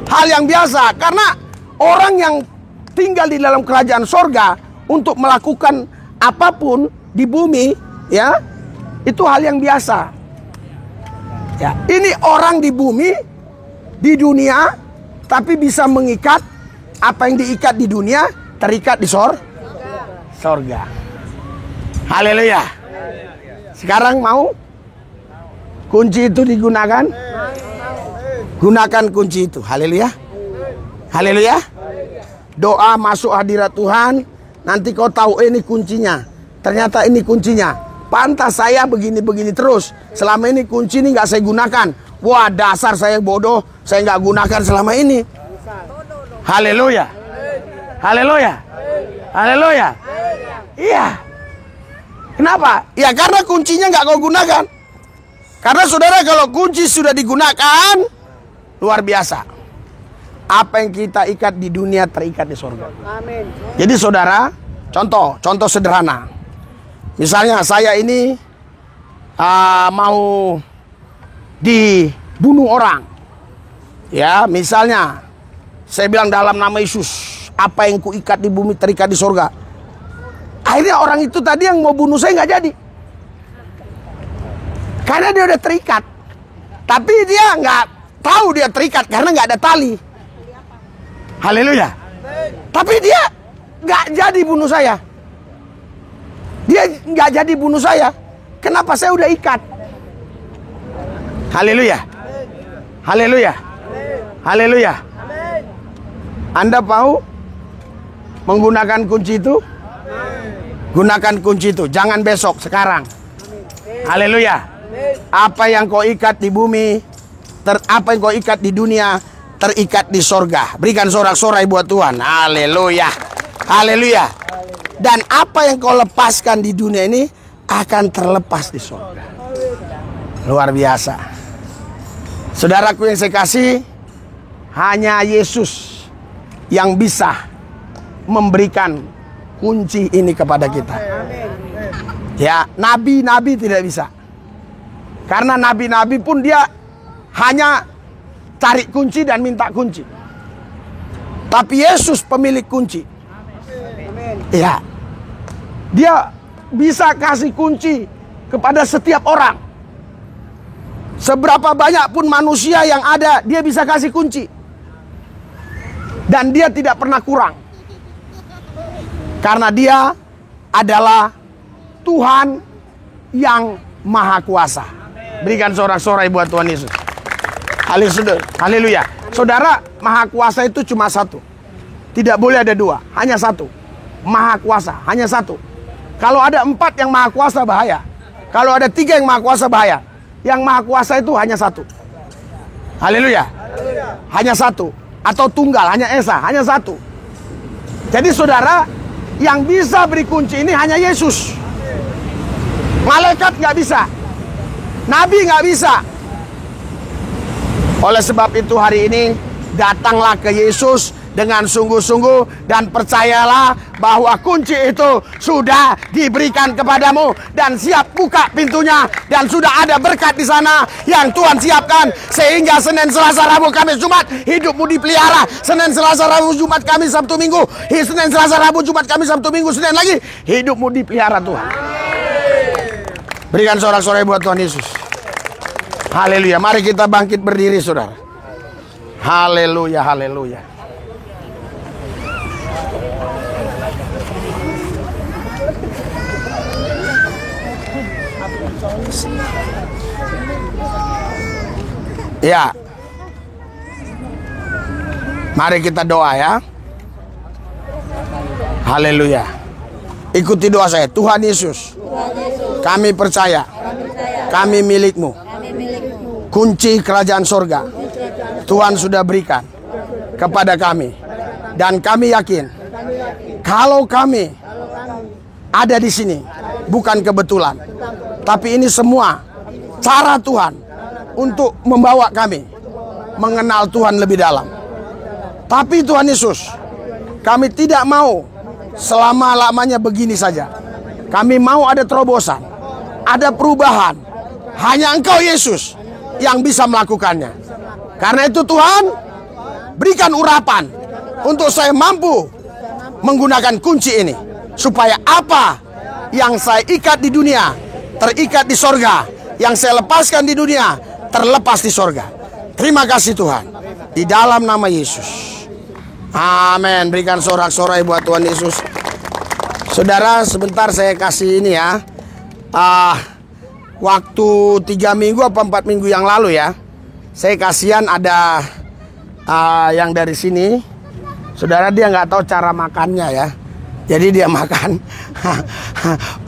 Hal yang biasa, karena orang yang tinggal di dalam kerajaan sorga untuk melakukan apapun di bumi, ya, itu hal yang biasa. Ya, ini orang di bumi, di dunia, tapi bisa mengikat apa yang diikat di dunia terikat di sorga. Haleluya. Sekarang mau kunci itu digunakan? Gunakan kunci itu. Haleluya. Haleluya. Doa masuk hadirat Tuhan. Nanti kau tahu ini kuncinya. Ternyata ini kuncinya. Pantas saya begini-begini terus. Selama ini kunci ini nggak saya gunakan. Wah, dasar saya bodoh. Saya nggak gunakan selama ini. Haleluya. Haleluya. Haleluya. Iya. Kenapa? Ya karena kuncinya nggak kau gunakan. Karena saudara, kalau kunci sudah digunakan, luar biasa. Apa yang kita ikat di dunia terikat di surga. Amin. Jadi saudara, contoh sederhana. Misalnya saya ini mau dibunuh orang. Ya, misalnya saya bilang dalam nama Yesus, apa yang kuikat di bumi terikat di surga. Akhirnya orang itu tadi yang mau bunuh saya nggak jadi. Karena dia udah terikat. Tapi dia nggak tahu dia terikat karena nggak ada tali. Haleluya. Tapi dia nggak jadi bunuh saya. Dia nggak jadi bunuh saya. Kenapa? Saya udah ikat. Haleluya. Haleluya. Haleluya. Anda mau menggunakan kunci itu? Gunakan kunci itu. Jangan besok, sekarang. Haleluya. Apa yang kau ikat di bumi, apa yang kau ikat di dunia, terikat di sorga. Berikan sorak-sorai buat Tuhan. Haleluya. Haleluya. Dan apa yang kau lepaskan di dunia ini akan terlepas di sorga. Luar biasa. Saudaraku yang saya kasih, hanya Yesus yang bisa memberikan kunci ini kepada kita. Ya, nabi-nabi tidak bisa. Karena nabi-nabi pun dia hanya cari kunci dan minta kunci. Tapi Yesus pemilik kunci. Ya. Dia bisa kasih kunci kepada setiap orang. Seberapa banyak pun manusia yang ada, dia bisa kasih kunci. Dan dia tidak pernah kurang. Karena dia adalah Tuhan yang Maha Kuasa. Berikan sorak-sorai buat Tuhan Yesus. Haleluya. Saudara, Maha Kuasa itu cuma satu. Tidak boleh ada dua, hanya satu. Maha Kuasa, hanya satu. Kalau ada 4 yang Maha Kuasa bahaya. Kalau ada 3 yang Maha Kuasa bahaya. Yang Maha Kuasa itu hanya satu. Haleluya. Hanya satu. Atau tunggal, hanya Esa, hanya satu. Jadi saudara, yang bisa beri kunci ini hanya Yesus. Malaikat nggak bisa. Nabi nggak bisa. Oleh sebab itu hari ini datanglah ke Yesus dengan sungguh-sungguh dan percayalah bahwa kunci itu sudah diberikan kepadamu dan siap buka pintunya dan sudah ada berkat di sana yang Tuhan siapkan sehingga Senin, Selasa, Rabu, Kamis, Jumat hidupmu dipelihara. Senin, Selasa, Rabu, Jumat, Kamis, Sabtu, Minggu. Senin, Selasa, Rabu, Jumat, Kamis, Sabtu, Minggu, Senin lagi hidupmu dipelihara Tuhan. Berikan sorak-sorai buat Tuhan Yesus. Haleluya. Mari kita bangkit berdiri saudara. Haleluya, haleluya. Ya. Mari kita doa ya. Haleluya. Ikuti doa saya. Tuhan Yesus, kami percaya kami milik-Mu. Kunci kerajaan sorga Tuhan sudah berikan kepada kami. Dan kami yakin kalau kami ada di sini bukan kebetulan, tapi ini semua cara Tuhan untuk membawa kami mengenal Tuhan lebih dalam. Tapi Tuhan Yesus, kami tidak mau selama-lamanya begini saja. Kami mau ada terobosan, ada perubahan. Hanya Engkau Yesus yang bisa melakukannya. Karena itu Tuhan, berikan urapan untuk saya mampu menggunakan kunci ini, supaya apa yang saya ikat di dunia terikat di sorga, yang saya lepaskan di dunia terlepas di sorga. Terima kasih Tuhan, di dalam nama Yesus. Amin. Berikan sorak-sorai buat Tuhan Yesus. Saudara, sebentar saya kasih ini ya. Waktu 3 minggu apa 4 minggu yang lalu ya, saya kasihan ada yang dari sini. Saudara, dia nggak tahu cara makannya ya. Jadi dia makan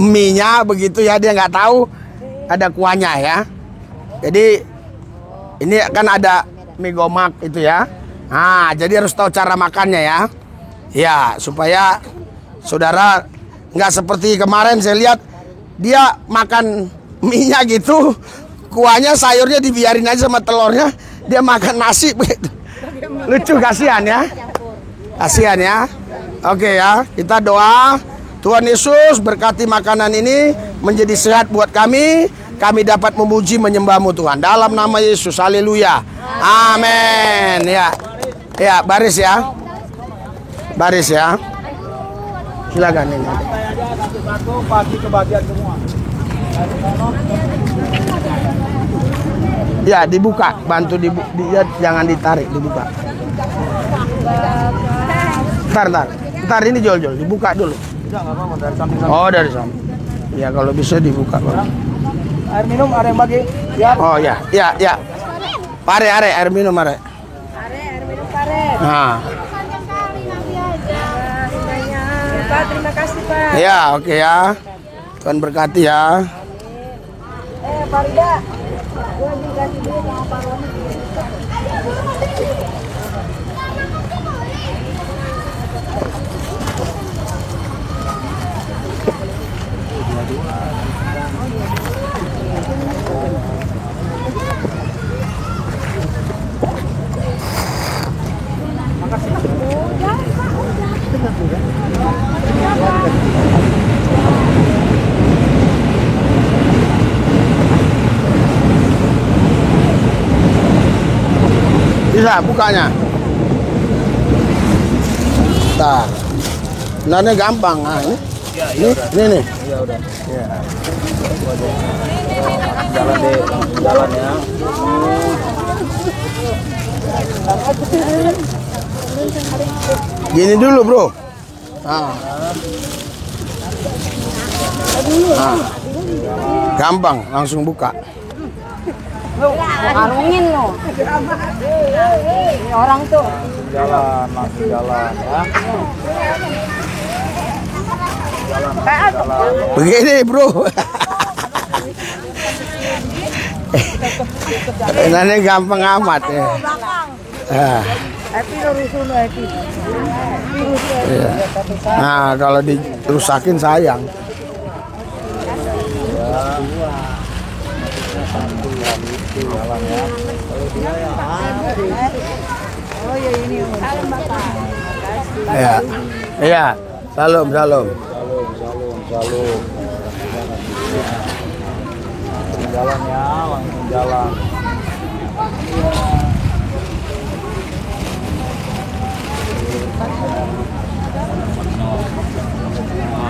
mie-nya begitu ya, dia nggak tahu ada kuahnya ya. Jadi ini kan ada mie gomak itu ya. Nah, jadi harus tahu cara makannya ya. Ya, supaya saudara nggak seperti kemarin saya lihat dia makan mie-nya gitu, kuahnya sayurnya dibiarin aja sama telurnya, dia makan nasi begitu. Lucu, kasihan ya. Kasihan ya. Oke ya, kita doa. Tuhan Yesus, berkati makanan ini menjadi sehat buat kami. Kami dapat memuji menyembah-Mu Tuhan. Dalam nama Yesus, haleluya. Amin. Ya, ya, baris ya. Baris ya. Silakan ini. Pasti kebagian semua. Ya, dibuka. Bantu dia, jangan ditarik, dibuka. Ntar ini Jol, dibuka dulu. Oh, dari samping. Ya, kalau bisa dibuka. Air minum ada yang bagi? Ya. Oh ya, ya. Pare, air minum are. Air minum pare. Nah. Pak, terima kasih Pak. Ya, oke ya. Tuhan berkati ya. Farida, gua dikasih duit sama Pak Roni. Bisa bukanya. Bentar. Sebenarnya gampang. Nah, ini. Ini nih. Ya udah. Ya. Jalan deh, jalan ya. Gini dulu, Bro. Nah. Gampang, langsung buka. Arungin lo. Ini orang tuh. Jalan, langsung jalan ya. Begini bro. Ini gampang amat ya. Happy lo rusuh lo happy. Iya. Nah kalau dirusakin sayang. Jalan ya. Oh ya ini. Salam Bapak. Iya. Iya. Salam. Salam. Jalan ya, langsung jalan.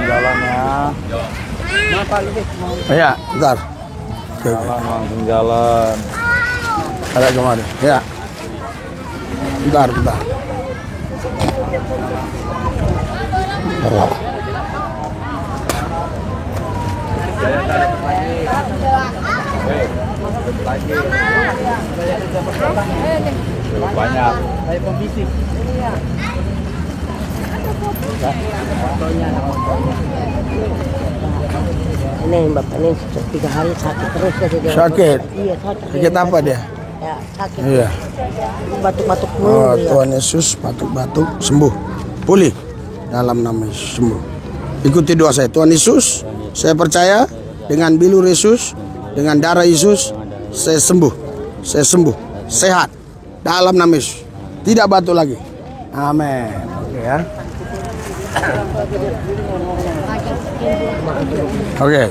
Jalan ya. Iya, bentar. Oke. Jalan, langsung jalan. Ada kemana? Ya. Bentar. Oh. Banyak. Ini Bapak ini 3 hari sakit terus ya dia. Sakit. Iya sakit. Sakit apa dia? Ya sakit. Iya. Batuk-batuk mulu. Oh, dia. Tuhan Yesus batuk-batuk sembuh. Pulih dalam nama Yesus sembuh. Ikuti doa saya. Tuhan Yesus, saya percaya dengan bilur Yesus, dengan darah Yesus, saya sembuh. Saya sembuh. Sehat dalam nama Yesus. Tidak batuk lagi. Amin. Oke ya. Oke.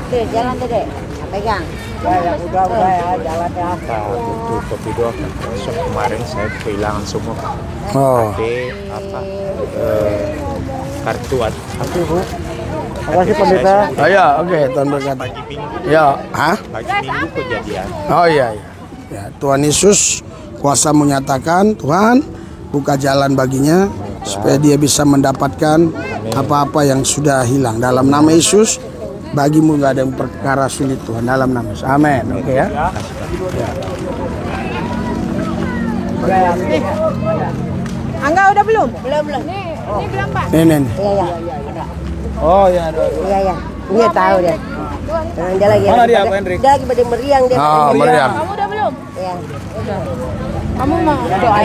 Oke, jalan Dede. Pegang. Ya, udah ya, jalan ya. Butuh kopi doang. Besok kemarin saya kehilangan semua. Oh. Kartu Bu. Makasih pendeta. Oh ya, oke, Tuhan berkati. Pagi Minggu, Ya, hah? pagi Minggu kejadian. Oh iya. Ya, Tuhan Yesus kuasa menyatakan, Tuhan buka jalan baginya supaya dia bisa mendapatkan apa-apa yang sudah hilang. Dalam nama Yesus, bagimu nggak ada yang perkara sulit Tuhan. Dalam nama Yesus. Amin. Oke ya. Angga udah belum? Belum. Ini belum Pak. Ini. Iya. Oh ya, Iya. Iya tahu dia. Dia lagi. Mana dia, Pak Hendrik? Dia lagi pada meriang dia. Oh, meriam. Kamu udah belum? Iya. Kamu mau doa